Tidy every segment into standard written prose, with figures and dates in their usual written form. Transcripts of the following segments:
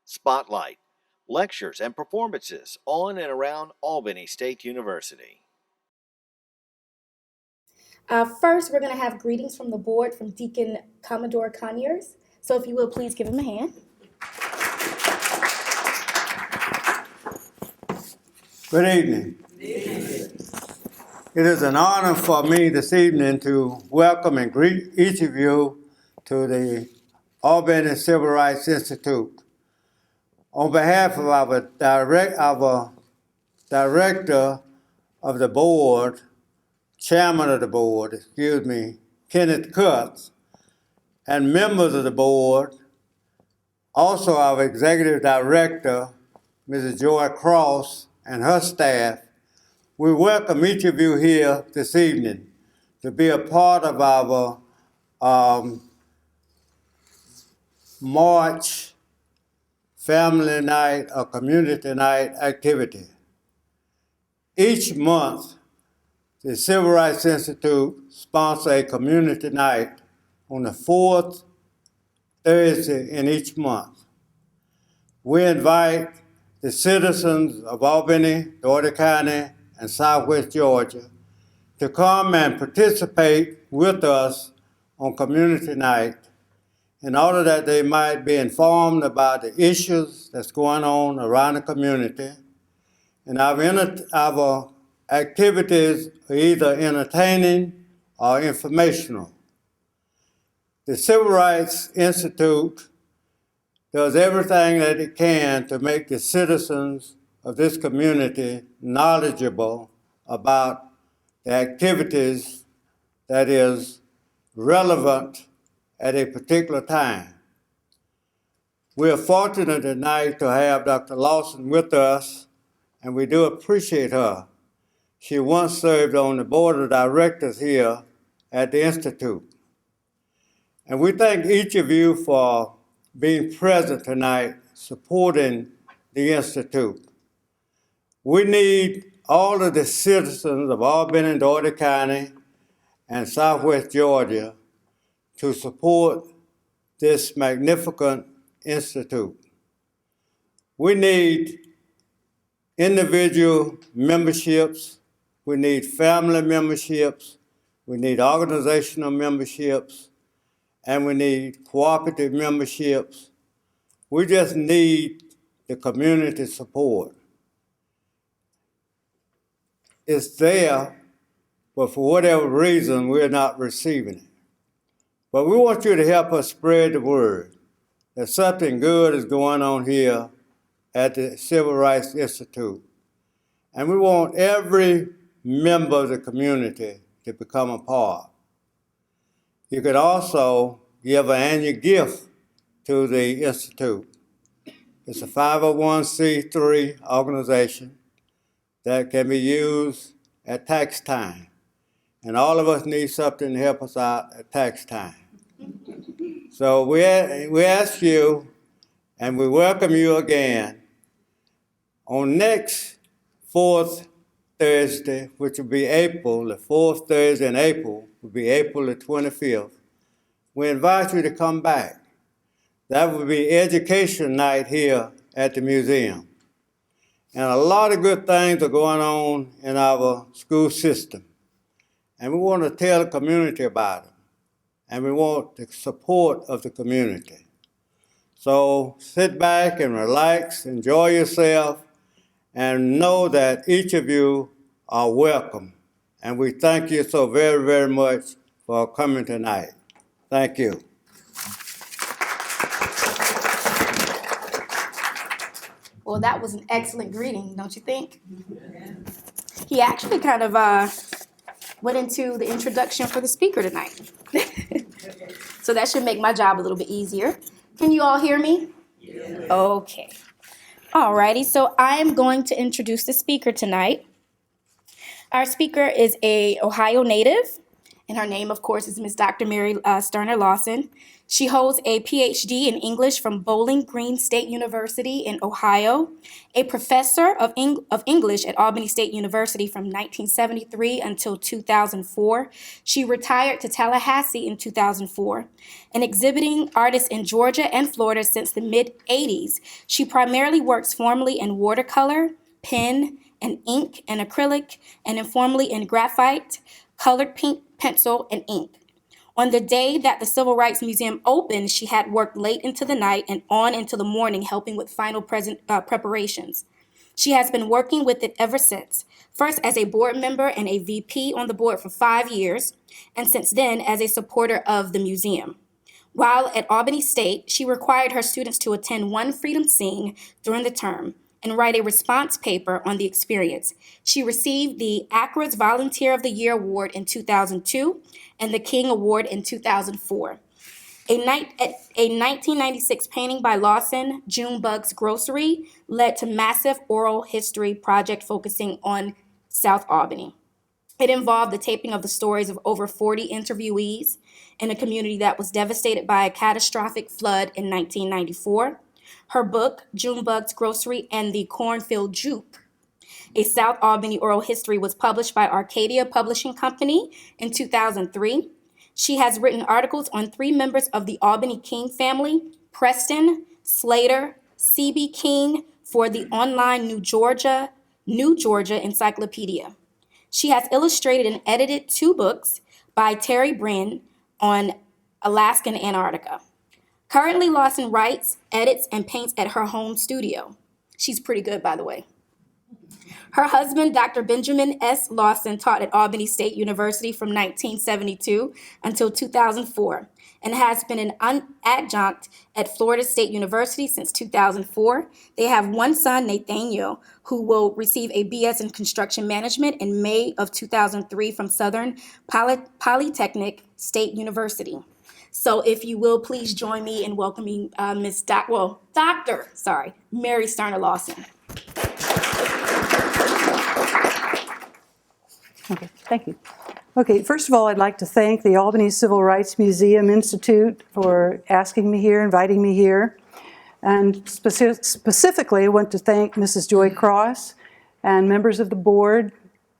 Spotlight, lectures and performances on and around Albany State University. First, we're going to have greetings from the board from Deacon Commodore Conyers. So if you will, please give him a hand. Good evening. It is an honor for me this evening to welcome and greet each of you to the Albany Civil Rights Institute. On behalf of our director of the board, chairman of the board, Kenneth Cutts, and members of the board, also our executive director, Mrs. Joy Cross, and her staff, we welcome each of you here this evening to be a part of our March Family Night or Community Night activity. Each month, the Civil Rights Institute sponsors a community night on the fourth Thursday in each month. We invite the citizens of Albany, Dougherty County, and Southwest Georgia to come and participate with us on Community Night in order that they might be informed about the issues that's going on around the community. And our activities are either entertaining or informational. The Civil Rights Institute does everything that it can to make the citizens of this community knowledgeable about the activities that is relevant at a particular time. We are fortunate tonight to have Dr. Lawson with us, and we do appreciate her. She once served on the board of directors here at the Institute. And we thank each of you for being present tonight, supporting the Institute. We need all of the citizens of Albany and Dougherty County and Southwest Georgia to support this magnificent institute. We need individual memberships, we need family memberships, we need organizational memberships, and we need cooperative memberships. We just need the community support. It's there, but for whatever reason, we're not receiving it. But we want you to help us spread the word that something good is going on here at the Civil Rights Institute. And we want every member of the community to become a part. You could also give an annual gift to the Institute. It's a 501c3 organization that can be used at tax time. And all of us need something to help us out at tax time. So we ask you, and we welcome you again, on next fourth Thursday, which will be April, the fourth Thursday in April, will be April the 25th. We invite you to come back. That will be education night here at the museum. And a lot of good things are going on in our school system. And we want to tell the community about them. And we want the support of the community. So sit back and relax, enjoy yourself, and know that each of you are welcome. And we thank you so very, very much for coming tonight. Thank you. Well, that was an excellent greeting, don't you think? He actually kind of went into the introduction for the speaker tonight. So that should make my job a little bit easier. Can you all hear me? Yes. Okay. Alrighty, so I'm going to introduce the speaker tonight. Our speaker is an Ohio native, and her name, of course, is Ms. Dr. Mary Sterner Lawson. She holds a PhD in English from Bowling Green State University in Ohio, a professor of English at Albany State University from 1973 until 2004. She retired to Tallahassee in 2004, an exhibiting artist in Georgia and Florida since the mid-'80s. She primarily works formally in watercolor, pen, and ink and acrylic, and informally in graphite, colored paint, pencil, and ink. On the day that the Civil Rights Museum opened, she had worked late into the night and on into the morning helping with final preparations. She has been working with it ever since, first as a board member and a VP on the board for 5 years, and since then as a supporter of the museum. While at Albany State, she required her students to attend one Freedom Sing during the term and write a response paper on the experience. She received the ACRA's Volunteer of the Year Award in 2002 and the King Award in 2004. A 1996 painting by Lawson, Junebug's Grocery, led to massive oral history project focusing on South Albany. It involved the taping of the stories of over 40 interviewees in a community that was devastated by a catastrophic flood in 1994. Her book, Junebug's Grocery and the Cornfield Juke, a South Albany oral history, was published by Arcadia Publishing Company in 2003. She has written articles on 3 members of the Albany King family, Preston, Slater, C.B. King, for the online New Georgia Encyclopedia. She has illustrated and edited 2 books by Terry Brin on Alaska and Antarctica. Currently, Lawson writes, edits, and paints at her home studio. She's pretty good, by the way. Her husband, Dr. Benjamin S. Lawson, taught at Albany State University from 1972 until 2004 and has been an adjunct at Florida State University since 2004. They have one son, Nathaniel, who will receive a BS in Construction Management in May of 2003 from Southern Polytechnic State University. So if you will, please join me in welcoming Dr. Mary Sterner Lawson. Okay, thank you. Okay, first of all, I'd like to thank the Albany Civil Rights Museum Institute for asking me here, inviting me here. And specifically, I want to thank Mrs. Joy Cross and members of the board,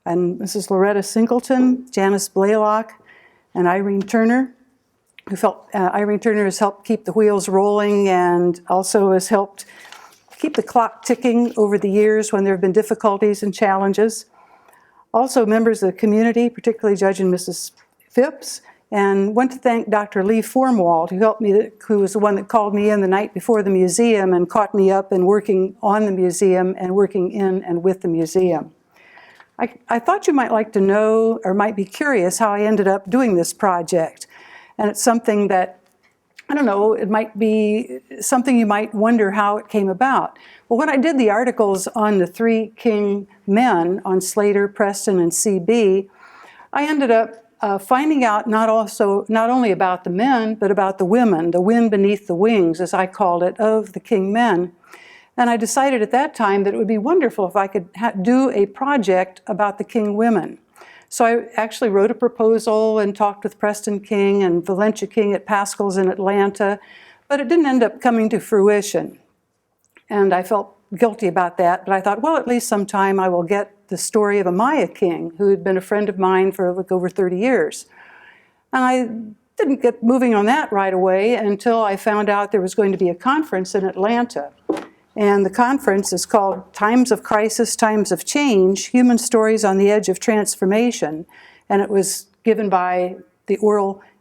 and Mrs. Loretta Singleton, Janice Blaylock, and Irene Turner. Irene Turner has helped keep the wheels rolling and also has helped keep the clock ticking over the years when there have been difficulties and challenges. Also, members of the community, particularly Judge and Mrs. Phipps, and want to thank Dr. Lee Formwald, who helped me, who was the one that called me in the night before the museum and caught me up in working on the museum and working in and with the museum. I thought you might like to know or might be curious how I ended up doing this project. And it's something that, I don't know, it might be something you might wonder how it came about. Well, when I did the articles on the 3 King men, on Slater, Preston, and C.B., I ended up finding out not only about the men, but about the women, the wind beneath the wings, as I called it, of the King men. And I decided at that time that it would be wonderful if I could do a project about the King women. So I actually wrote a proposal and talked with Preston King and Valencia King at Pascal's in Atlanta, but it didn't end up coming to fruition. And I felt guilty about that, but I thought, well, at least sometime I will get the story of Amaya King, who had been a friend of mine for over 30 years. And I didn't get moving on that right away until I found out there was going to be a conference in Atlanta. And the conference is called Times of Crisis, Times of Change, Human Stories on the Edge of Transformation. And it was given by the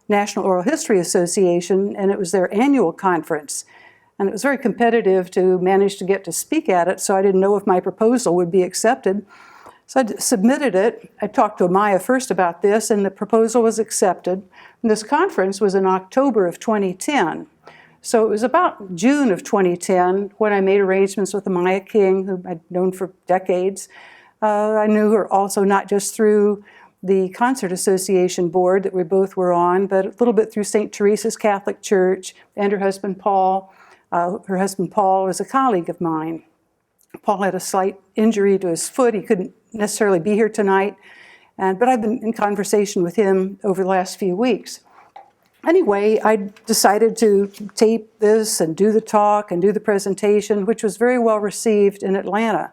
National Oral History Association, and it was their annual conference. And it was very competitive to manage to get to speak at it, so I didn't know if my proposal would be accepted. So I submitted it. I talked to Amaya first about this, and the proposal was accepted. And this conference was in October of 2010. So it was about June of 2010 when I made arrangements with Amaya King, who I'd known for decades. I knew her also not just through the Concert Association board that we both were on, but a little bit through St. Teresa's Catholic Church and her husband Paul. Her husband Paul is a colleague of mine. Paul had a slight injury to his foot. He couldn't necessarily be here tonight. But I've been in conversation with him over the last few weeks. Anyway, I decided to tape this and do the talk and do the presentation, which was very well received in Atlanta.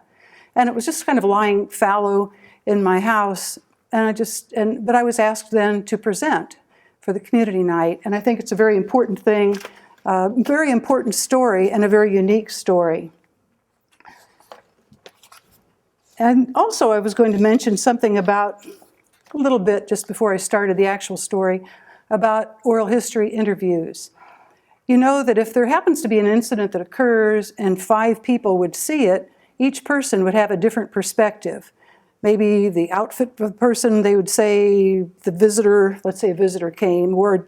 And it was just kind of lying fallow in my house. But I was asked then to present for the community night. And I think it's a very important thing, very important story, and a very unique story. And also I was going to mention something about, a little bit just before I started the actual story, about oral history interviews. You know that if there happens to be an incident that occurs and 5 people would see it, each person would have a different perspective. Maybe the outfit of the person, they would say the visitor, let's say a visitor came, wore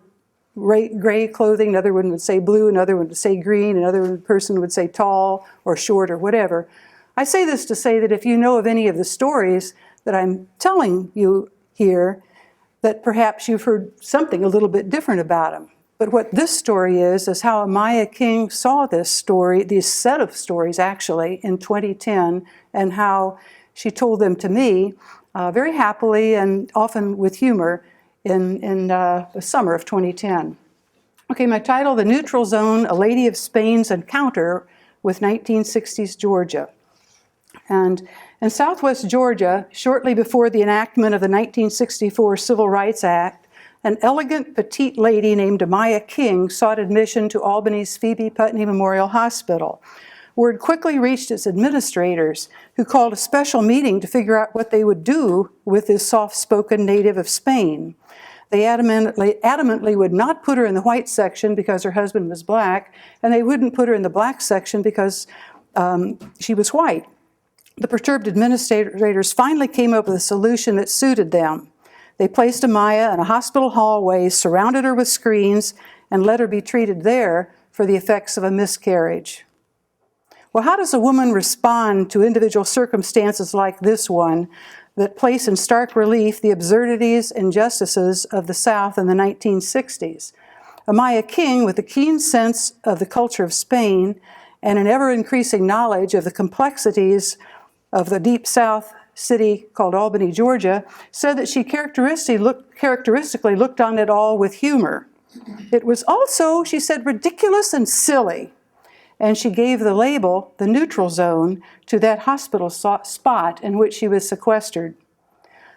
gray clothing, another one would say blue, another one would say green, another person would say tall or short or whatever. I say this to say that if you know of any of the stories that I'm telling you here, that perhaps you've heard something a little bit different about them. But what this story is how Amaya King saw this story, this set of stories actually, in 2010, and how she told them to me very happily and often with humor in the summer of 2010. Okay, my title, The Neutral Zone, A Lady of Spain's Encounter with 1960s Georgia. And in Southwest Georgia, shortly before the enactment of the 1964 Civil Rights Act, an elegant, petite lady named Amaya King sought admission to Albany's Phoebe Putney Memorial Hospital. Word quickly reached its administrators, who called a special meeting to figure out what they would do with this soft-spoken native of Spain. They adamantly would not put her in the white section because her husband was black, and they wouldn't put her in the black section because she was white. The perturbed administrators finally came up with a solution that suited them. They placed Amaya in a hospital hallway, surrounded her with screens, and let her be treated there for the effects of a miscarriage. Well, how does a woman respond to individual circumstances like this one that place in stark relief the absurdities and injustices of the South in the 1960s? Amaya King, with a keen sense of the culture of Spain and an ever-increasing knowledge of the complexities of the deep South city called Albany, Georgia, said that she characteristically looked on it all with humor. It was also, she said, ridiculous and silly. And she gave the label, the neutral zone, to that hospital spot in which she was sequestered.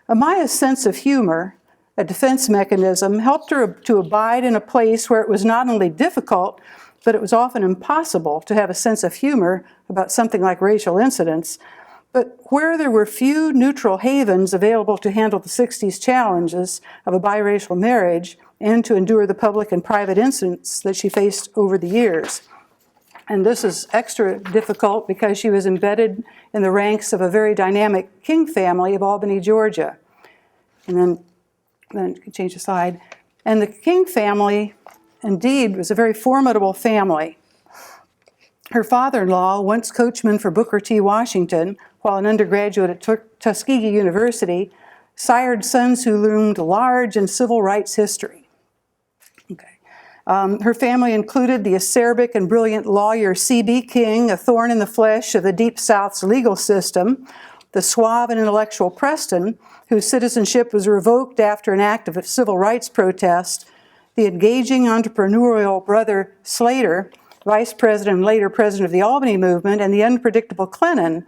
Amaya's sense of humor, a defense mechanism, helped her to abide in a place where it was not only difficult, but it was often impossible to have a sense of humor about something like racial incidents, but where there were few neutral havens available to handle the 60s challenges of a biracial marriage and to endure the public and private incidents that she faced over the years. And this is extra difficult because she was embedded in the ranks of a very dynamic King family of Albany, Georgia. And then change the slide. And the King family, indeed, was a very formidable family. Her father-in-law, once coachman for Booker T. Washington, while an undergraduate at Tuskegee University, sired sons who loomed large in civil rights history. Okay. Her family included the acerbic and brilliant lawyer C.B. King, a thorn in the flesh of the Deep South's legal system, the suave and intellectual Preston, whose citizenship was revoked after an act of civil rights protest, the engaging entrepreneurial brother Slater, vice president and later president of the Albany movement, and the unpredictable Clennon,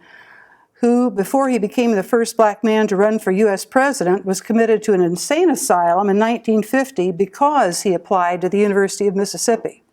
who, before he became the first black man to run for U.S. president, was committed to an insane asylum in 1950 because he applied to the University of Mississippi.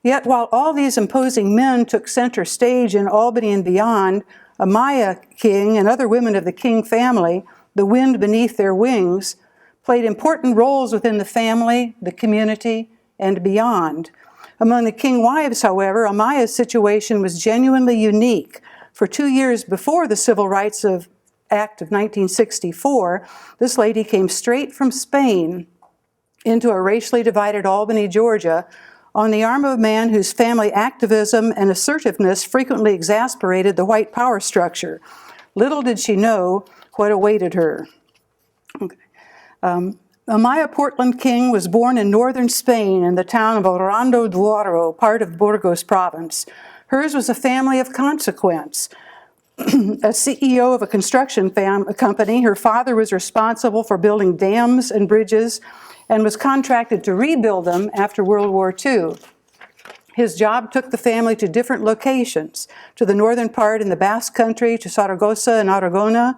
Yet, while all these imposing men took center stage in Albany and beyond, Amaya King and other women of the King family, the wind beneath their wings, played important roles within the family, the community, and beyond. Among the King wives, however, Amaya's situation was genuinely unique. For 2 years before the Civil Rights Act of 1964, this lady came straight from Spain into a racially divided Albany, Georgia, on the arm of a man whose family activism and assertiveness frequently exasperated the white power structure. Little did she know what awaited her. Okay. Amaya Portland King was born in northern Spain in the town of Orlando Duero, part of Burgos province. Hers was a family of consequence. a CEO of a construction company. Her father was responsible for building dams and bridges and was contracted to rebuild them after World War II. His job took the family to different locations, to the northern part in the Basque Country, to Zaragoza and Aragon.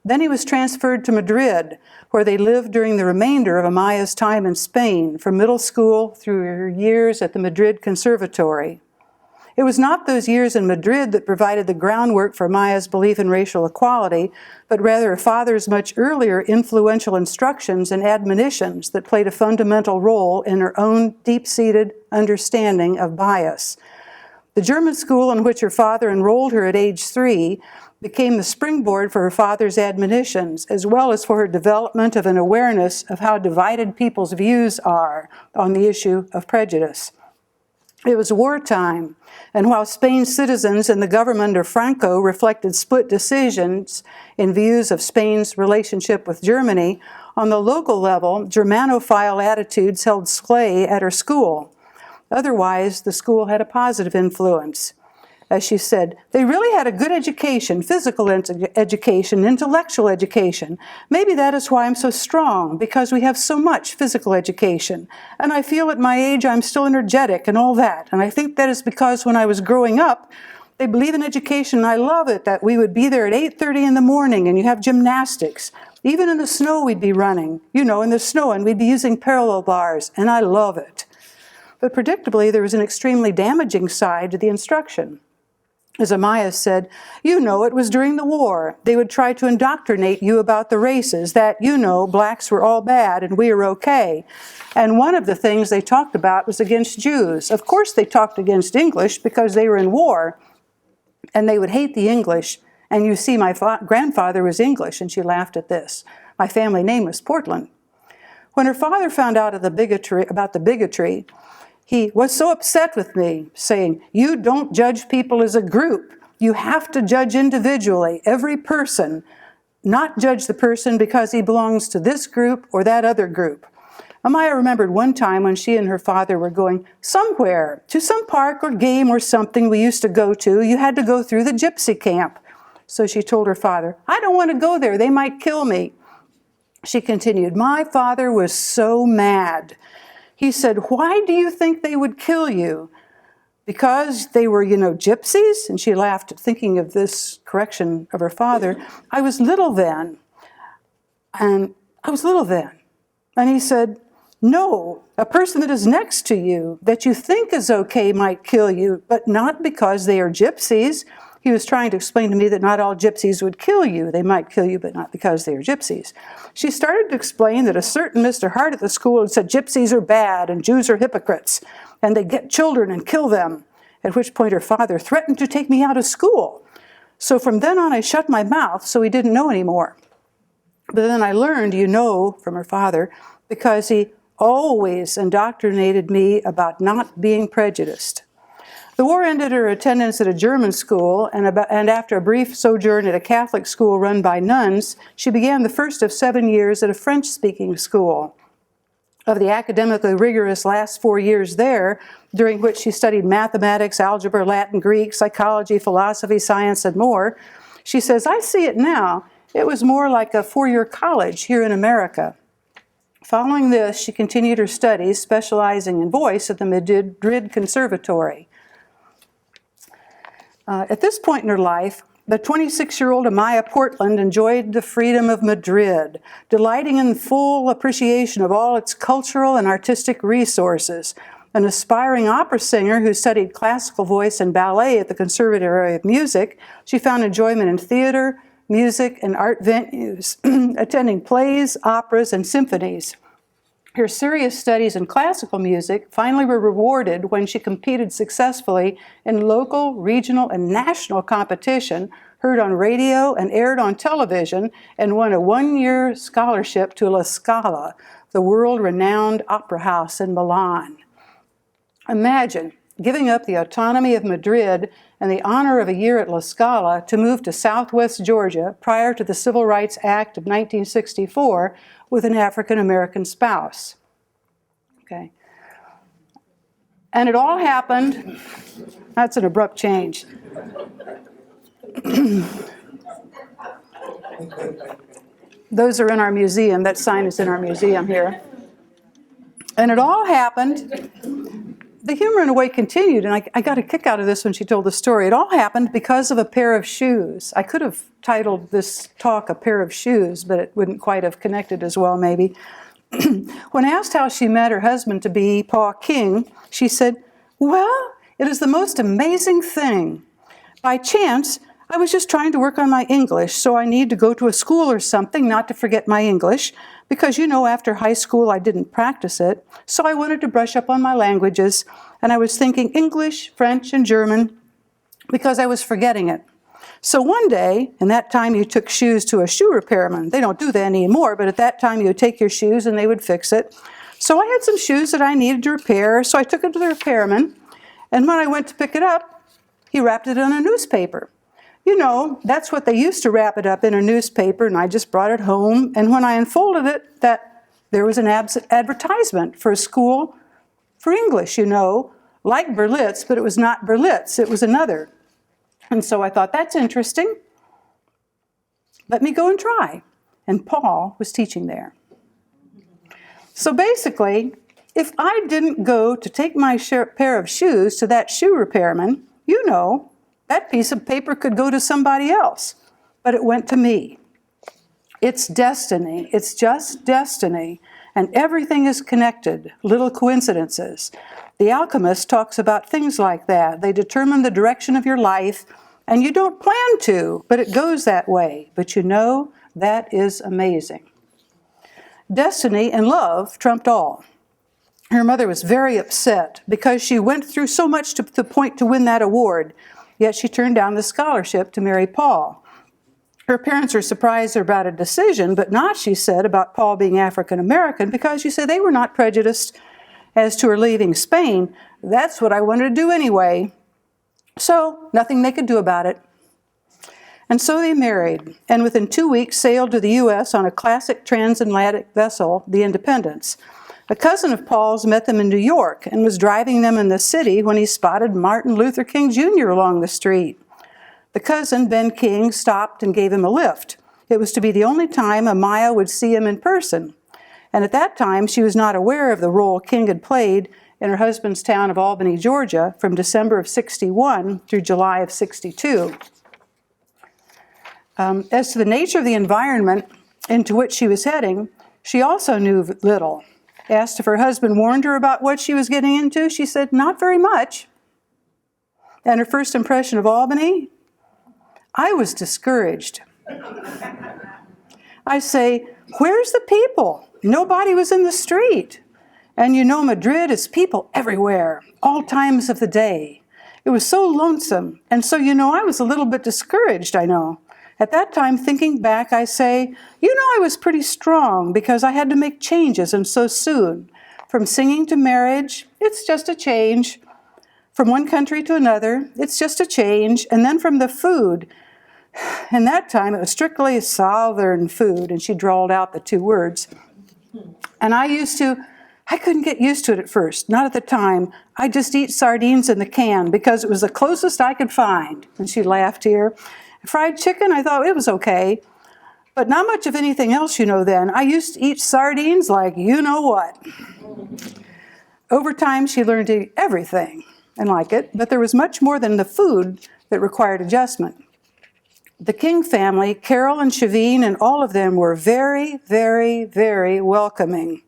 Then he was transferred to Madrid, where they lived during the remainder of Amaya's time in Spain, from middle school through her years at the Madrid Conservatory. It was not those years in Madrid that provided the groundwork for Amaya's belief in racial equality, but rather her father's much earlier influential instructions and admonitions that played a fundamental role in her own deep-seated understanding of bias. The German school in which her father enrolled her at age 3 became the springboard for her father's admonitions, as well as for her development of an awareness of how divided people's views are on the issue of prejudice. It was wartime, and while Spain's citizens and the government of Franco reflected split decisions in views of Spain's relationship with Germany, on the local level, Germanophile attitudes held sway at her school. Otherwise, the school had a positive influence. As she said, they really had a good education, physical education, intellectual education. Maybe that is why I'm so strong, because we have so much physical education. And I feel at my age I'm still energetic and all that. And I think that is because when I was growing up, they believe in education, and I love it, that we would be there at 8:30 in the morning and you have gymnastics. Even in the snow we'd be running, in the snow, and we'd be using parallel bars, and I love it. But predictably, there was an extremely damaging side to the instruction. As Amaya said, it was during the war. They would try to indoctrinate you about the races, that, blacks were all bad and we were okay. And one of the things they talked about was against Jews. Of course they talked against English because they were in war, and they would hate the English. And you see, my grandfather was English, and she laughed at this. My family name was Portland. When her father found out about the bigotry, he was so upset with me, saying, "You don't judge people as a group. You have to judge individually, every person, not judge the person because he belongs to this group or that other group." Amaya remembered one time when she and her father were going somewhere, to some park or game or something we used to go to. You had to go through the gypsy camp. So she told her father, "I don't want to go there. They might kill me." She continued, "My father was so mad. He said, 'Why do you think they would kill you? Because they were, gypsies?'" And she laughed, thinking of this correction of her father. I was little then. And he said, "No, a person that is next to you, that you think is okay, might kill you, but not because they are gypsies." He was trying to explain to me that not all gypsies would kill you. They might kill you, but not because they are gypsies. She started to explain that a certain Mr. Hart at the school had said gypsies are bad and Jews are hypocrites, and they get children and kill them, at which point her father threatened to take me out of school. So from then on, I shut my mouth so he didn't know anymore. But then I learned, from her father, because he always indoctrinated me about not being prejudiced. The war ended her attendance at a German school, and after a brief sojourn at a Catholic school run by nuns, she began the first of 7 years at a French-speaking school. Of the academically rigorous last 4 years there, during which she studied mathematics, algebra, Latin, Greek, psychology, philosophy, science, and more, she says, "I see it now. It was more like a 4-year college here in America." Following this, she continued her studies, specializing in voice at the Madrid Conservatory. At this point in her life, the 26-year-old Amaya Portland enjoyed the freedom of Madrid, delighting in full appreciation of all its cultural and artistic resources. An aspiring opera singer who studied classical voice and ballet at the Conservatory of Music, she found enjoyment in theater, music, and art venues, attending plays, operas, and symphonies. Her serious studies in classical music finally were rewarded when she competed successfully in local, regional, and national competition, heard on radio and aired on television, and won a 1-year scholarship to La Scala, the world-renowned opera house in Milan. Imagine giving up the autonomy of Madrid and the honor of a year at La Scala to move to Southwest Georgia prior to the Civil Rights Act of 1964 with an African-American spouse. Okay. And it all happened, that's an abrupt change. Those are in our museum. That sign is in our museum here. And it all happened, the humor in a way continued, and I got a kick out of this when she told the story. It all happened because of a pair of shoes. I could have titled this talk "A Pair of Shoes," but it wouldn't quite have connected as well, maybe. When asked how she met her husband-to-be, Paul King, she said, "Well, it is the most amazing thing. By chance, I was just trying to work on my English, so I need to go to a school or something not to forget my English, because, you know, after high school I didn't practice it, so I wanted to brush up on my languages, and I was thinking English, French, and German, because I was forgetting it. So one day, and that time you took shoes to a shoe repairman. They don't do that anymore, but at that time you would take your shoes and they would fix it. So I had some shoes that I needed to repair, so I took it to the repairman, and when I went to pick it up, he wrapped it in a newspaper. You know, that's what they used to wrap it up in, a newspaper, and I just brought it home, and when I unfolded it, there was an advertisement for a school for English, you know, like Berlitz, but it was not Berlitz, it was another. And so I thought, that's interesting. Let me go and try. And Paul was teaching there. So basically, if I didn't go to take my pair of shoes to that shoe repairman, you know, that piece of paper could go to somebody else, but it went to me. It's destiny. It's just destiny. And everything is connected, little coincidences. The alchemist talks about things like that. They determine the direction of your life, and you don't plan to, but it goes that way. But you know, that is amazing. Destiny and love trumped all. Her mother was very upset because she went through so much to the point to win that award, yet she turned down the scholarship to marry Paul. Her parents were surprised about a decision, but not, she said, about Paul being African American, because she said they were not prejudiced as to her leaving Spain. That's what I wanted to do anyway. So, nothing they could do about it. And so they married, and within 2 weeks sailed to the U.S. on a classic transatlantic vessel, the Independence. A cousin of Paul's met them in New York and was driving them in the city when he spotted Martin Luther King Jr. along the street. The cousin, Ben King, stopped and gave him a lift. It was to be the only time Amaya would see him in person. And at that time, she was not aware of the role King had played in her husband's town of Albany, Georgia, from December of '61 through July of '62. As to the nature of the environment into which she was heading, she also knew little. Asked if her husband warned her about what she was getting into, she said, not very much. And her first impression of Albany? I was discouraged. I say, where's the people? Nobody was in the street. And you know, Madrid is people everywhere, all times of the day. It was so lonesome. And so, you know, I was a little bit discouraged, I know. At that time, thinking back, I say, you know, I was pretty strong because I had to make changes, and so soon. From singing to marriage, it's just a change. From one country to another, it's just a change. And then from the food. And that time, it was strictly Southern food, and she drawled out the two words. And I couldn't get used to it at first, not at the time. I just eat sardines in the can because it was the closest I could find. And she laughed here. Fried chicken, I thought it was okay, but not much of anything else, you know, then. I used to eat sardines like you know what. Over time, she learned to eat everything and like it, but there was much more than the food that required adjustment. The King family, Carol and Shavine and all of them were very, very, very welcoming.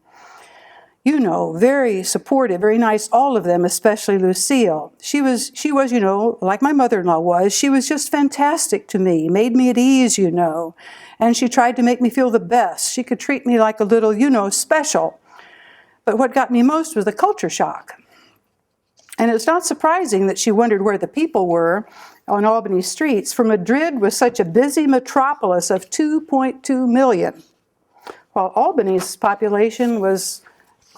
You know, very supportive, very nice, all of them, especially Lucille. She was, you know, like my mother-in-law was, she was just fantastic to me, made me at ease, you know, and she tried to make me feel the best. She could treat me like a little, you know, special. But what got me most was the culture shock. And it's not surprising that she wondered where the people were on Albany streets, for Madrid was such a busy metropolis of 2.2 million, while Albany's population was,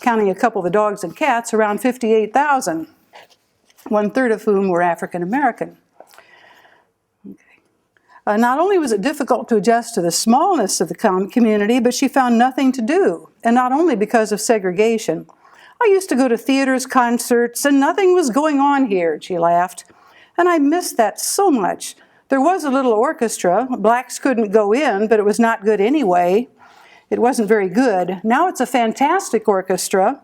counting a couple of the dogs and cats, around 58,000, one-third of whom were African American. Okay. Not only was it difficult to adjust to the smallness of the community, but she found nothing to do, and not only because of segregation. I used to go to theaters, concerts, and nothing was going on here, she laughed. And I missed that so much. There was a little orchestra. Blacks couldn't go in, but it was not good anyway. It wasn't very good. Now it's a fantastic orchestra,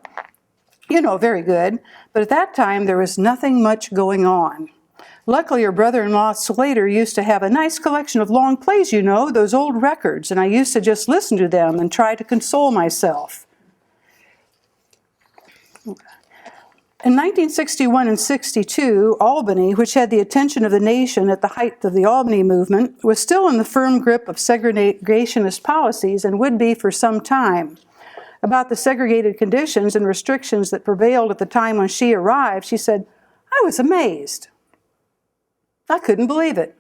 very good. But at that time, there was nothing much going on. Luckily, her brother-in-law Slater used to have a nice collection of long plays, those old records, and I used to just listen to them and try to console myself. In 1961 and 62, Albany, which had the attention of the nation at the height of the Albany movement, was still in the firm grip of segregationist policies and would be for some time. About the segregated conditions and restrictions that prevailed at the time when she arrived, she said, "I was amazed. I couldn't believe it.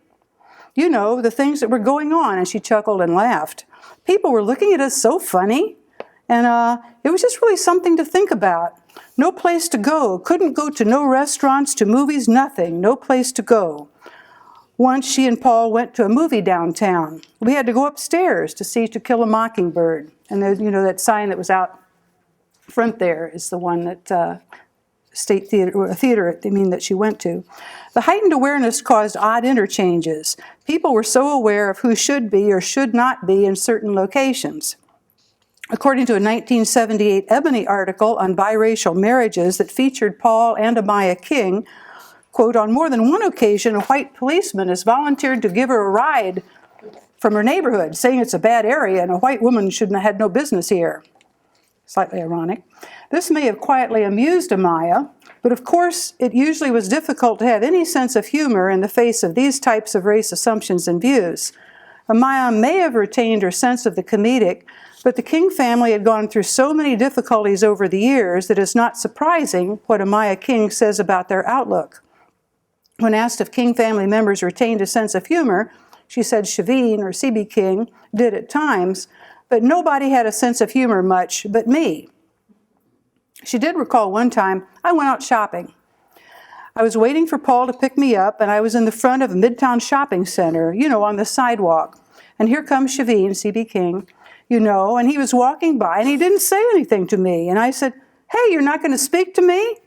The things that were going on," and she chuckled and laughed. "People were looking at us so funny, and it was just really something to think about. No place to go, couldn't go to no restaurants, to movies, nothing, no place to go. Once she and Paul went to a movie downtown. We had to go upstairs to see To Kill a Mockingbird. And that sign that was out front there is the one that State Theater, or a theater, that she went to. The heightened awareness caused odd interchanges. People were so aware of who should be or should not be in certain locations. According to a 1978 Ebony article on biracial marriages that featured Paul and Amaya King, quote, "On more than one occasion, a white policeman has volunteered to give her a ride from her neighborhood, saying it's a bad area and a white woman had no business here." Slightly ironic. This may have quietly amused Amaya, but of course it usually was difficult to have any sense of humor in the face of these types of race assumptions and views. Amaya may have retained her sense of the comedic, but the King family had gone through so many difficulties over the years that it's not surprising what Amaya King says about their outlook. When asked if King family members retained a sense of humor, she said Shavine, or C.B. King, did at times, but nobody had a sense of humor much but me. She did recall one time, I went out shopping. I was waiting for Paul to pick me up, and I was in the front of a Midtown shopping center, on the sidewalk. And here comes Shavine, C.B. King, and he was walking by, and he didn't say anything to me. And I said, "Hey, you're not going to speak to me?"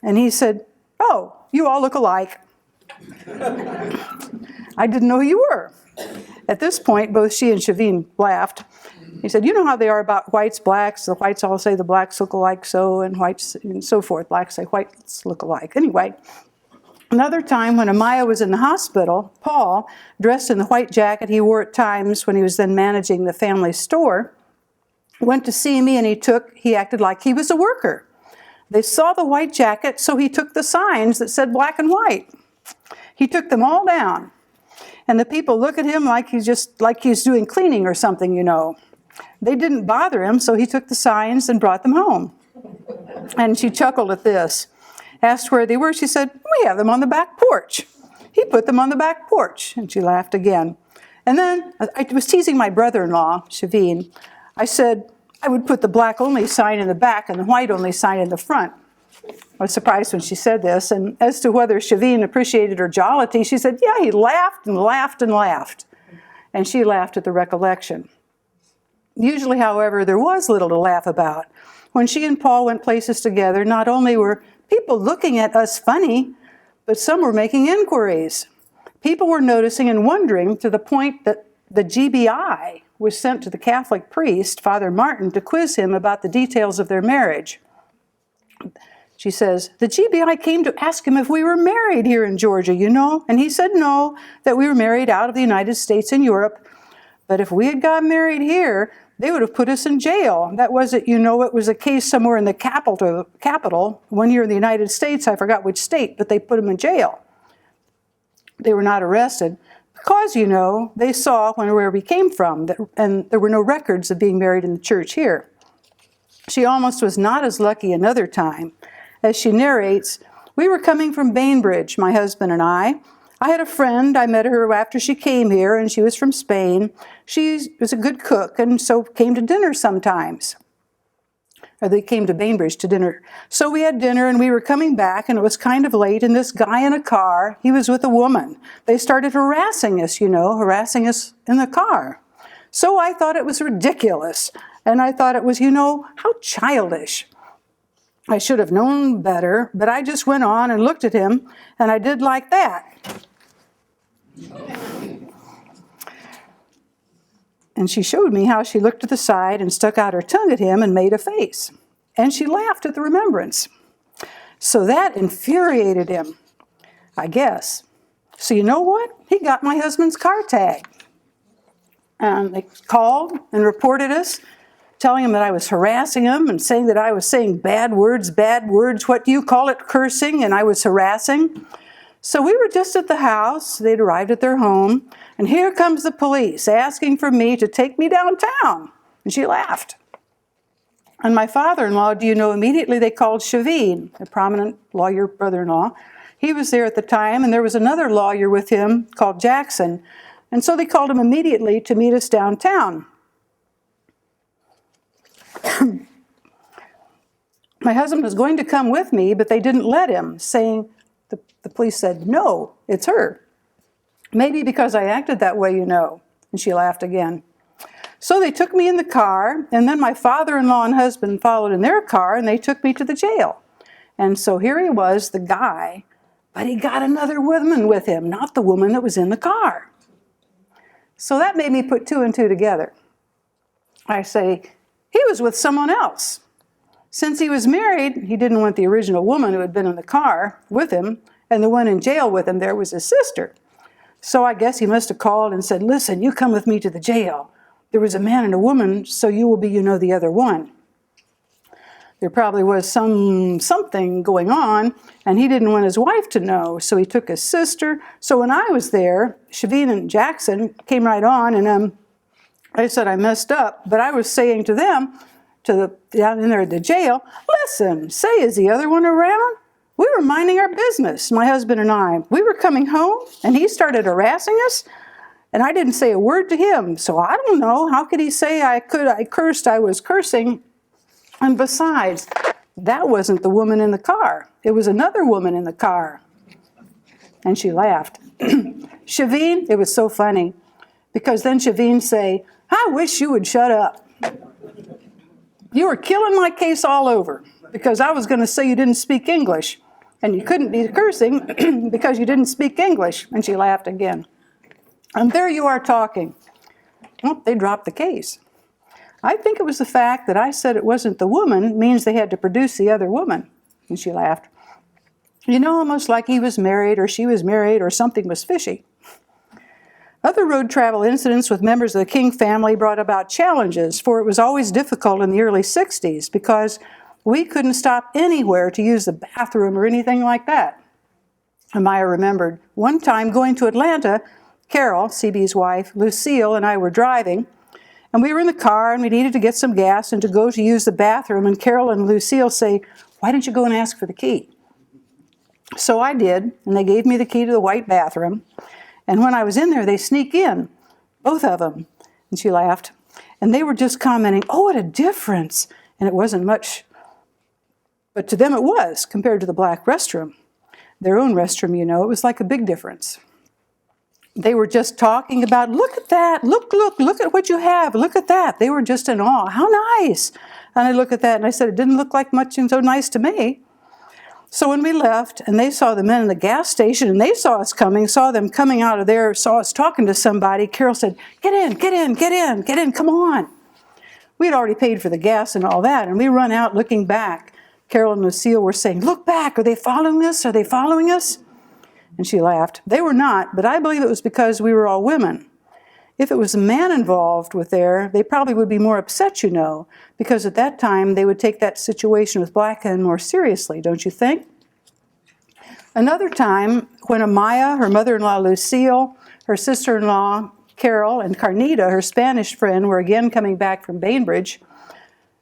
And he said, "Oh, you all look alike." I didn't know who you were. At this point, both she and Shavine laughed. He said, "You know how they are about whites, blacks. The whites all say the blacks look alike so, and whites and so forth. Blacks say whites look alike." Anyway, another time when Amaya was in the hospital, Paul, dressed in the white jacket he wore at times when he was then managing the family store, went to see me, and he acted like he was a worker. They saw the white jacket, so he took the signs that said black and white. He took them all down. And the people look at him like he's doing cleaning or something, They didn't bother him, so he took the signs and brought them home. And she chuckled at this. Asked where they were, she said, "We have them on the back porch." He put them on the back porch, and she laughed again. And then I was teasing my brother-in-law, Shavine. I said I would put the black-only sign in the back and the white-only sign in the front. I was surprised when she said this, and as to whether Shavine appreciated her jollity, she said, "Yeah, he laughed and laughed and laughed." And she laughed at the recollection. Usually, however, there was little to laugh about. When she and Paul went places together, not only were people looking at us funny, but some were making inquiries. People were noticing and wondering to the point that the GBI was sent to the Catholic priest, Father Martin, to quiz him about the details of their marriage. She says, "The GBI came to ask him if we were married here in Georgia, and he said no, that we were married out of the United States and Europe. But if we had got married here, they would have put us in jail. That was it, it was a case somewhere in the capital. 1 year in the United States, I forgot which state, but they put them in jail. They were not arrested because, they saw where we came from, and there were no records of being married in the church here." She almost was not as lucky another time. As she narrates, "We were coming from Bainbridge, my husband and I. I had a friend. I met her after she came here, and she was from Spain. She was a good cook, and so came to dinner sometimes." Or they came to Bainbridge to dinner. "So we had dinner, and we were coming back, and it was kind of late, and this guy in a car, he was with a woman. They started harassing us in the car. So I thought it was ridiculous, and I thought it was, how childish. I should have known better, but I just went on and looked at him, and I did like that." And she showed me how she looked to the side and stuck out her tongue at him and made a face. And she laughed at the remembrance. So that infuriated him, I guess. So you know what? He got my husband's car tag. And they called and reported us, telling him that I was harassing him and saying that I was saying bad words, what do you call it, cursing, and I was harassing. So we were just at the house. They'd arrived at their home, and here comes the police asking for me to take me downtown. And she laughed. And my father-in-law, do you know, immediately they called Shavine, a prominent lawyer brother-in-law. He was there at the time, and there was another lawyer with him called Jackson. And so they called him immediately to meet us downtown. My husband was going to come with me, but they didn't let him, saying, the police said, no, it's her. Maybe because I acted that way, you know. And she laughed again. So they took me in the car, and then my father-in-law and husband followed in their car, and they took me to the jail. And so here he was, the guy, but he got another woman with him, not the woman that was in the car. So that made me put two and two together. I say, he was with someone else. Since he was married, he didn't want the original woman who had been in the car with him, and the one in jail with him there was his sister. So I guess he must have called and said, listen, you come with me to the jail. There was a man and a woman, so you will be, you know, the other one. There probably was something going on, and he didn't want his wife to know, so he took his sister. So when I was there, Shavine and Jackson came right on, and I said I messed up, but I was saying to them, down in there at the jail, listen, say, is the other one around? We were minding our business, my husband and I. We were coming home, and he started harassing us, and I didn't say a word to him. So I don't know, how could he say I cursed, I was cursing? And besides, that wasn't the woman in the car. It was another woman in the car. And she laughed. Shavine, it was so funny, because then Shavine say, I wish you would shut up. You were killing my case all over, because I was going to say you didn't speak English, and you couldn't be cursing because you didn't speak English. And she laughed again. And there you are talking. Well, they dropped the case. I think it was the fact that I said it wasn't the woman means they had to produce the other woman. And she laughed. You know, almost like he was married or she was married or something was fishy. Other road travel incidents with members of the King family brought about challenges, for it was always difficult in the early 60s because we couldn't stop anywhere to use the bathroom or anything like that. And Maya remembered one time going to Atlanta, Carol, CB's wife, Lucille, and I were driving, and we were in the car and we needed to get some gas and to go to use the bathroom, and Carol and Lucille say, why don't you go and ask for the key? So I did, and they gave me the key to the white bathroom. And when I was in there, they sneak in, both of them. And she laughed. And they were just commenting, oh, what a difference. And it wasn't much, but to them it was, compared to the black restroom. Their own restroom, you know, it was like a big difference. They were just talking about, look at that, look at what you have, look at that. They were just in awe, how nice. And I look at that and I said, it didn't look like much and so nice to me. So when we left and they saw the men in the gas station and they saw us coming, saw them coming out of there, saw us talking to somebody, Carol said, get in, come on. We had already paid for the gas and all that, and we run out looking back. Carol and Lucille were saying, look back, are they following us? Are they following us? And she laughed. They were not, but I believe it was because we were all women. If it was a man involved with there, they probably would be more upset, you know, because at that time they would take that situation with black men more seriously, don't you think? Another time, when Amaya, her mother-in-law Lucille, her sister-in-law Carol, and Carnita, her Spanish friend, were again coming back from Bainbridge,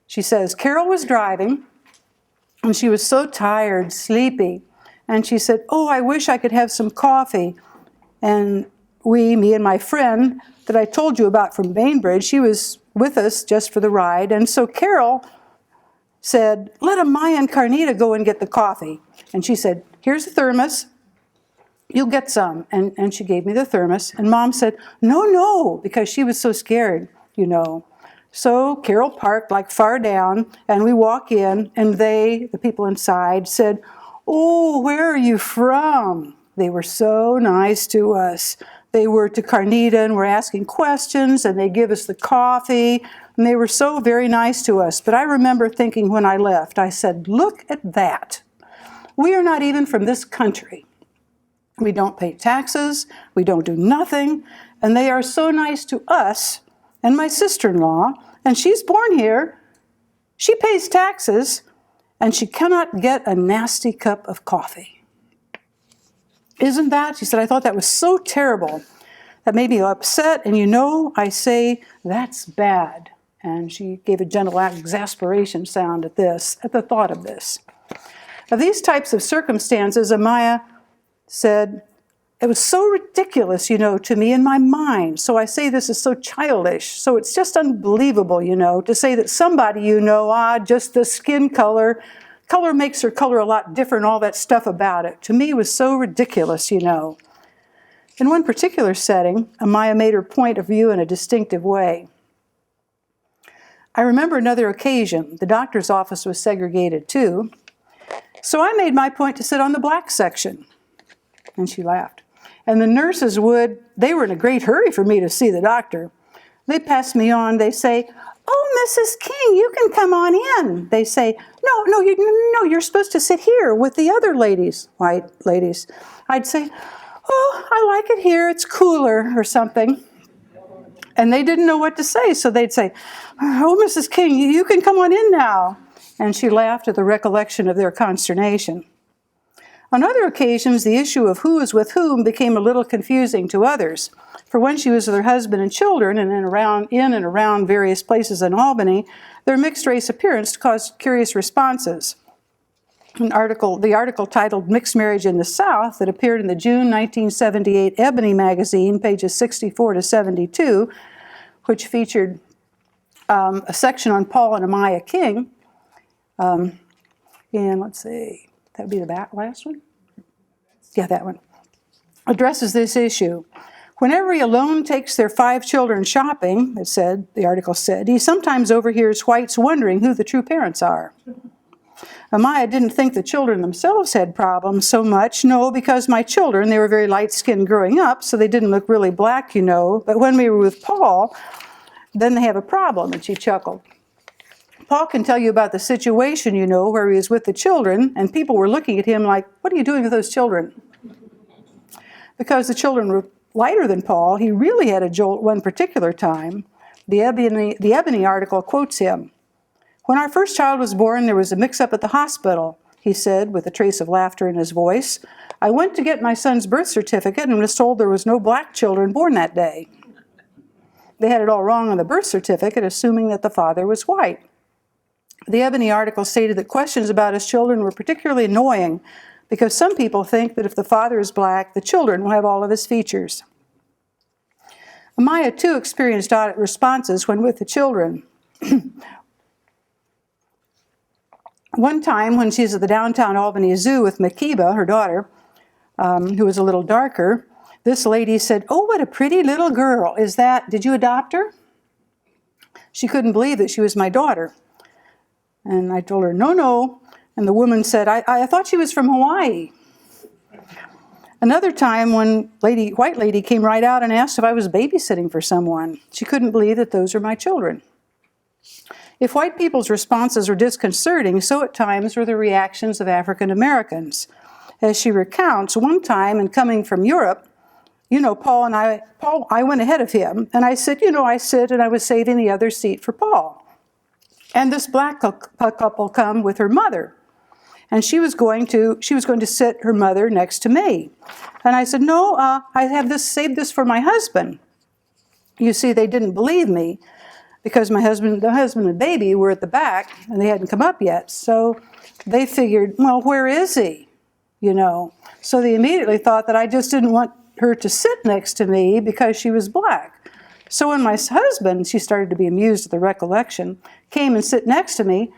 she says, Carol was driving, and she was so tired, sleepy, and she said, oh, I wish I could have some coffee. And me and my friend that I told you about from Bainbridge, she was with us just for the ride. And so Carol said, let Amaya and Carnita go and get the coffee. And she said, here's the thermos. You'll get some. And she gave me the thermos. And Mom said, no, because she was so scared, you know. So Carol parked like far down, and we walk in, and the people inside, said, oh, where are you from? They were so nice to us. They were to Carnita and were asking questions, and they give us the coffee, and they were so very nice to us. But I remember thinking when I left, I said, look at that. We are not even from this country. We don't pay taxes, we don't do nothing, and they are so nice to us and my sister-in-law, and she's born here, she pays taxes, and she cannot get a nasty cup of coffee. Isn't that? She said, I thought that was so terrible. That made me upset, and I say, that's bad. And she gave a gentle exasperation sound at the thought of this. Of these types of circumstances, Amaya said, it was so ridiculous, to me in my mind. So I say this is so childish. So it's just unbelievable, to say that somebody, just the skin color makes her color a lot different, all that stuff about it. To me, it was so ridiculous, In one particular setting, Amaya made her point of view in a distinctive way. I remember another occasion. The doctor's office was segregated too. So I made my point to sit on the black section. And she laughed. And the nurses they were in a great hurry for me to see the doctor. They passed me on. They say, oh, Mrs. King, you can come on in. They say, no, you're supposed to sit here with the other ladies, white ladies. I'd say, oh, I like it here. It's cooler or something. And they didn't know what to say. So they'd say, oh, Mrs. King, you can come on in now. And she laughed at the recollection of their consternation. On other occasions, the issue of who is with whom became a little confusing to others. For when she was with her husband and children and in and around various places in Albany, their mixed-race appearance caused curious responses. The article titled Mixed Marriage in the South that appeared in the June 1978 Ebony magazine, pages 64 to 72, which featured a section on Paul and Amaya King. And let's see. That would be the last one? Yeah, that one. Addresses this issue. Whenever he alone takes their 5 children shopping, the article said, he sometimes overhears whites wondering who the true parents are. Amaya didn't think the children themselves had problems so much. No, because my children, they were very light-skinned growing up, so they didn't look really black, But when we were with Paul, then they have a problem, and she chuckled. Paul can tell you about the situation, where he was with the children, and people were looking at him like, what are you doing with those children? Because the children were lighter than Paul, he really had a jolt one particular time. The Ebony article quotes him. When our first child was born, there was a mix-up at the hospital, he said, with a trace of laughter in his voice. I went to get my son's birth certificate and was told there was no black children born that day. They had it all wrong on the birth certificate, assuming that the father was white. The Ebony article stated that questions about his children were particularly annoying because some people think that if the father is black, the children will have all of his features. Amaya, too, experienced odd responses when with the children. One time, when she was at the downtown Albany Zoo with Makiba, her daughter, who was a little darker, this lady said, oh, what a pretty little girl. Did you adopt her? She couldn't believe that she was my daughter. And I told her, no. And the woman said, I thought she was from Hawaii. Another time, one white lady came right out and asked if I was babysitting for someone. She couldn't believe that those were my children. If white people's responses were disconcerting, so at times were the reactions of African Americans. As she recounts, one time, and coming from Europe, Paul, I went ahead of him, and I said, and I was saving the other seat for Paul. And this black couple come with her mother. And she was going to sit her mother next to me. And I said, no, I have saved this for my husband. You see, they didn't believe me because the husband and baby were at the back and they hadn't come up yet. So they figured, well, where is he? So they immediately thought that I just didn't want her to sit next to me because she was black. So when my husband, she started to be amused at the recollection, came and sit next to me,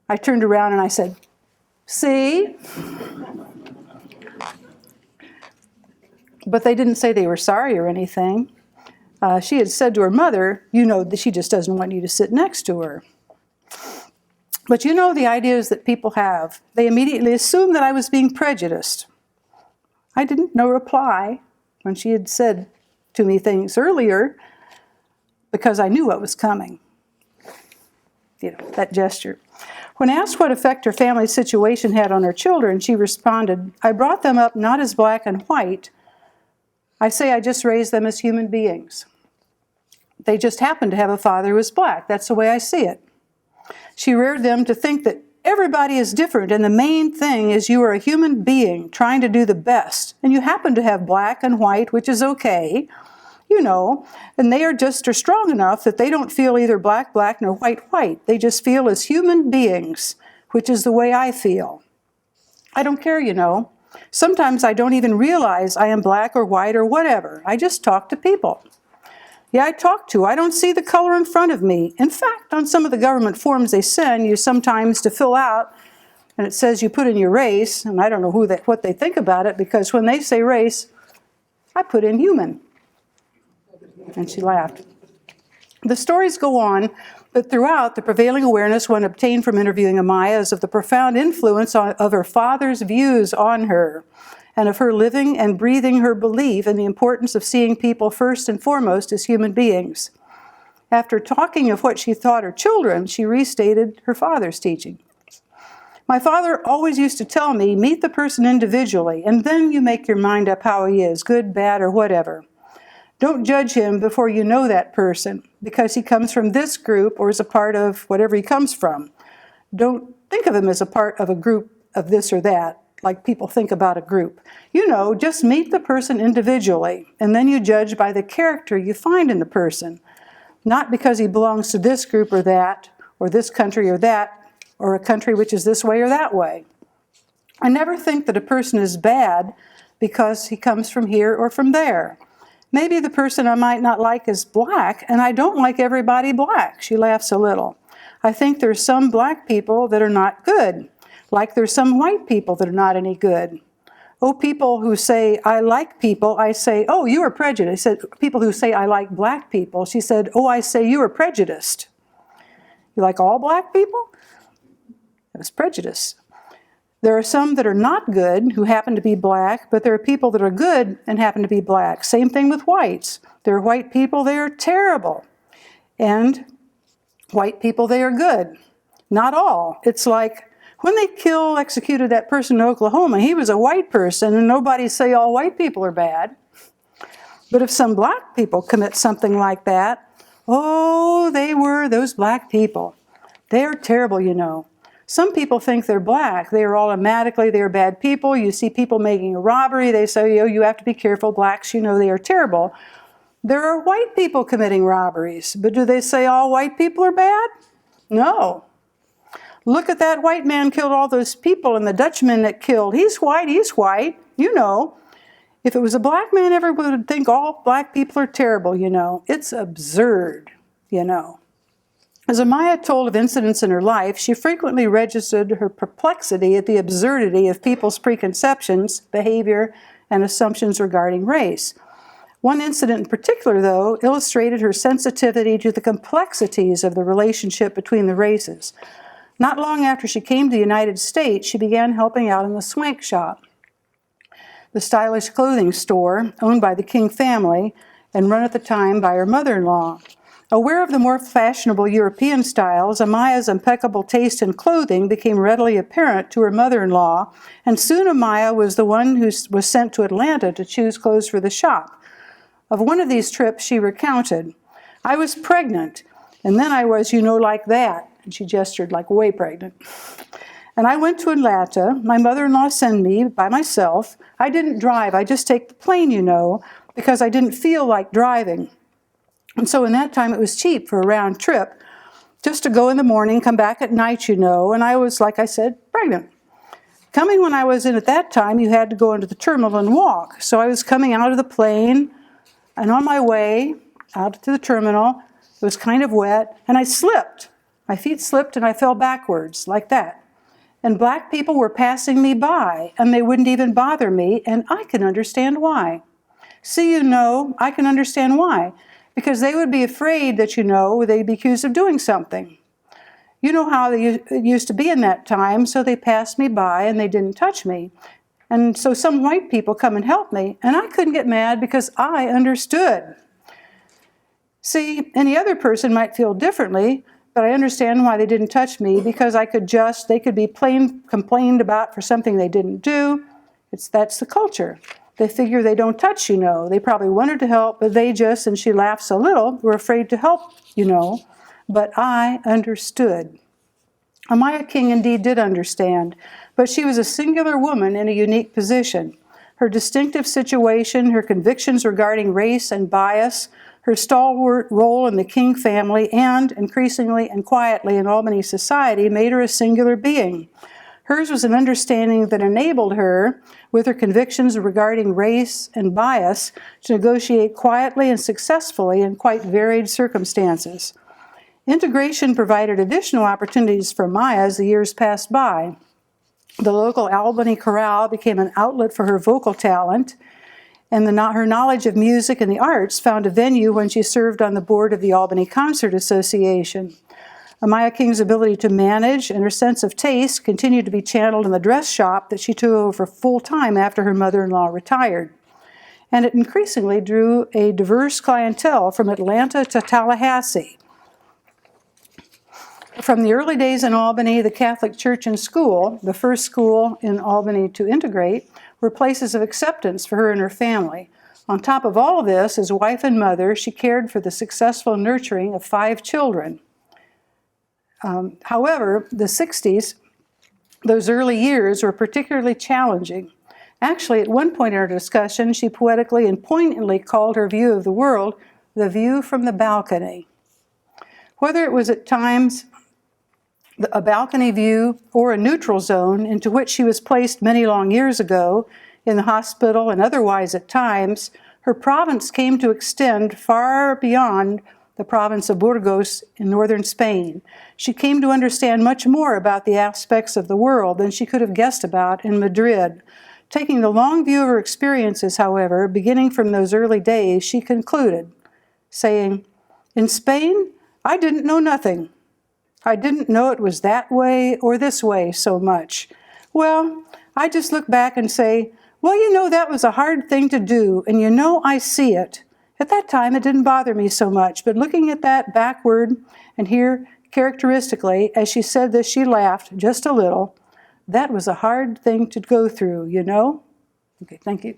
I turned around and I said, see? But they didn't say they were sorry or anything. She had said to her mother, that she just doesn't want you to sit next to her. But the ideas that people have. They immediately assumed that I was being prejudiced. I didn't reply. when she had said to me things earlier, because I knew what was coming. You know, that gesture. When asked what effect her family situation had on her children, she responded, "I brought them up not as black and white. I say I just raised them as human beings. They just happened to have a father who was black. That's the way I see it." She reared them to think that everybody is different, and the main thing is you are a human being trying to do the best, and you happen to have black and white, which is okay, you know, and they are strong enough that they don't feel either black, black, nor white, white. They just feel as human beings, which is the way I feel. I don't care, you know. Sometimes I don't even realize I am black or white or whatever. I just talk to people. Yeah, I talk to. I don't see the color in front of me. In fact, on some of the government forms they send you sometimes to fill out, and it says you put in your race, and I don't know what they think about it, because when they say race, I put in human. And she laughed. The stories go on, but throughout, the prevailing awareness one obtained from interviewing Amaya is of the profound influence of her father's views on her, and of her living and breathing her belief in the importance of seeing people first and foremost as human beings. After talking of what she thought her children, she restated her father's teaching. "My father always used to tell me, meet the person individually, and then you make your mind up how he is, good, bad, or whatever. Don't judge him before you know that person, because he comes from this group or is a part of whatever he comes from. Don't think of him as a part of a group of this or that, like people think about a group. You know, just meet the person individually, and then you judge by the character you find in the person, not because he belongs to this group or that, or this country or that, or a country which is this way or that way. I never think that a person is bad because he comes from here or from there. Maybe the person I might not like is black, and I don't like everybody black." She laughs a little. "I think there's some black people that are not good, like there's some white people that are not any good. Oh, people who say, I like people, I say, oh, you are prejudiced." I said, people who say, I like black people, she said, oh, I say, you are prejudiced. "You like all black people?" That was prejudice. "There are some that are not good who happen to be black, but there are people that are good and happen to be black. Same thing with whites. There are white people, they are terrible. And white people, they are good. Not all. It's like when they executed that person in Oklahoma, he was a white person, and nobody say all white people are bad. But if some black people commit something like that, oh, they were those black people. They are terrible, you know. Some people think they're black. They are automatically, they're bad people. You see people making a robbery, they say, oh, you have to be careful. Blacks, you know, they are terrible. There are white people committing robberies, but do they say all white people are bad? No. Look at that white man killed all those people, and the Dutchman that killed. He's white, you know. If it was a black man, everyone would think all black people are terrible, you know. It's absurd, you know. As Amaya told of incidents in her life, she frequently registered her perplexity at the absurdity of people's preconceptions, behavior, and assumptions regarding race. One incident in particular, though, illustrated her sensitivity to the complexities of the relationship between the races. Not long after she came to the United States, she began helping out in the Swank Shop, the stylish clothing store owned by the King family and run at the time by her mother-in-law. Aware of the more fashionable European styles, Amaya's impeccable taste in clothing became readily apparent to her mother-in-law, and soon Amaya was the one who was sent to Atlanta to choose clothes for the shop. Of one of these trips, she recounted, I was pregnant, and then I was, you know, like that. And she gestured like way pregnant. And I went to Atlanta. My mother-in-law sent me by myself. I didn't drive. I just take the plane, you know, because I didn't feel like driving. And so in that time, it was cheap for a round trip, just to go in the morning, come back at night, you know, and I was, like I said, pregnant. Coming when I was in at that time, you had to go into the terminal and walk. So I was coming out of the plane, and on my way out to the terminal, it was kind of wet, and I slipped. My feet slipped, and I fell backwards, like that. And black people were passing me by, and they wouldn't even bother me, and I can understand why. See, you know, I can understand why. Because they would be afraid that, you know, they'd be accused of doing something. You know how it used to be in that time, so they passed me by and they didn't touch me. And so some white people come and help me, and I couldn't get mad because I understood. See, any other person might feel differently, but I understand why they didn't touch me, because they could be complained about for something they didn't do. That's the culture. They figure they don't touch, They probably wanted to help, but they just, and she laughs a little, were afraid to help, But I understood. Amaya King indeed did understand, but she was a singular woman in a unique position. Her distinctive situation, her convictions regarding race and bias, her stalwart role in the King family, and increasingly and quietly in Albany society made her a singular being. Hers was an understanding that enabled her, with her convictions regarding race and bias, to negotiate quietly and successfully in quite varied circumstances. Integration provided additional opportunities for Maya as the years passed by. The local Albany chorale became an outlet for her vocal talent, and her knowledge of music and the arts found a venue when she served on the board of the Albany Concert Association. Amaya King's ability to manage and her sense of taste continued to be channeled in the dress shop that she took over full-time after her mother-in-law retired. And it increasingly drew a diverse clientele from Atlanta to Tallahassee. From the early days in Albany, the Catholic Church and school, the first school in Albany to integrate, were places of acceptance for her and her family. On top of all of this, as wife and mother, she cared for the successful nurturing of 5 children. However, the 60s, those early years, were particularly challenging. Actually, at one point in our discussion, she poetically and poignantly called her view of the world the view from the balcony. Whether it was at times a balcony view or a neutral zone into which she was placed many long years ago, in the hospital and otherwise at times, her province came to extend far beyond the province of Burgos in northern Spain. She came to understand much more about the aspects of the world than she could have guessed about in Madrid. Taking the long view of her experiences, however, beginning from those early days, she concluded, saying, "In Spain, I didn't know nothing. I didn't know it was that way or this way so much. Well, I just look back and say, well, that was a hard thing to do, and I see it. At that time, it didn't bother me so much, but looking at that backward, and here, characteristically, as she said this, she laughed just a little. That was a hard thing to go through, Okay, thank you.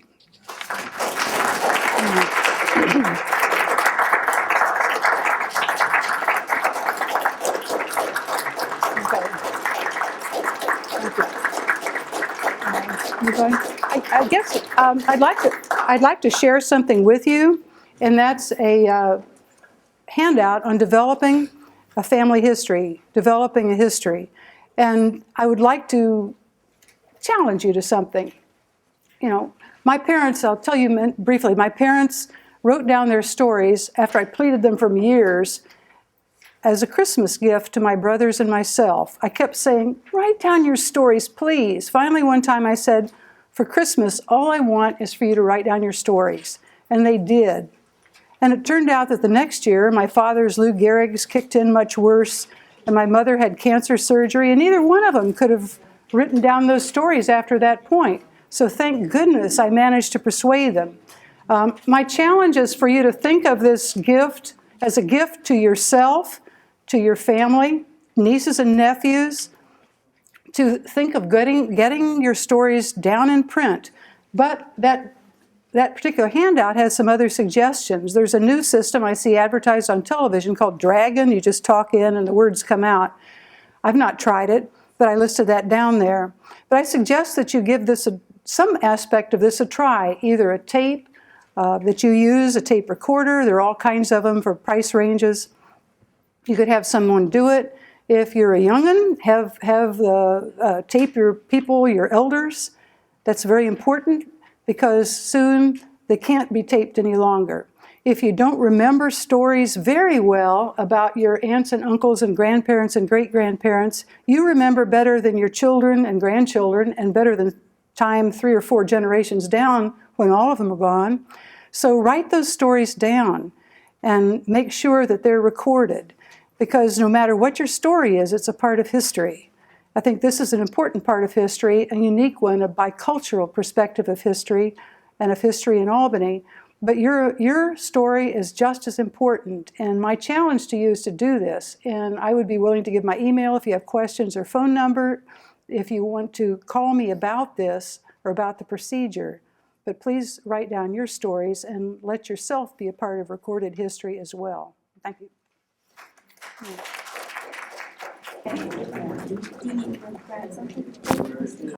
I guess I'd like to share something with you, and that's a handout on developing a family history, developing a history. And I would like to challenge you to something. My parents, I'll tell you briefly, my parents wrote down their stories after I pleaded them for years as a Christmas gift to my brothers and myself. I kept saying, write down your stories, please. Finally, one time I said, for Christmas, all I want is for you to write down your stories. And they did. And it turned out that the next year, my father's Lou Gehrig's kicked in much worse, and my mother had cancer surgery, and neither one of them could have written down those stories after that point. So thank goodness I managed to persuade them. My challenge is for you to think of this gift as a gift to yourself, to your family, nieces and nephews, to think of getting your stories down in print. But that particular handout has some other suggestions. There's a new system I see advertised on television called Dragon. You just talk in and the words come out. I've not tried it, but I listed that down there. But I suggest that you give some aspect of this a try, either a tape that you use, a tape recorder. There are all kinds of them for price ranges. You could have someone do it. If you're a young'un, have tape your people, your elders. That's very important because soon they can't be taped any longer. If you don't remember stories very well about your aunts and uncles and grandparents and great-grandparents, you remember better than your children and grandchildren and better than time 3 or 4 generations down when all of them are gone. So write those stories down and make sure that they're recorded, because no matter what your story is, it's a part of history. I think this is an important part of history, a unique one, a bicultural perspective of history and of history in Albany. But your story is just as important, and my challenge to you is to do this. And I would be willing to give my email if you have questions, or phone number if you want to call me about this or about the procedure. But please write down your stories and let yourself be a part of recorded history as well. Thank you. Do you need to grab something?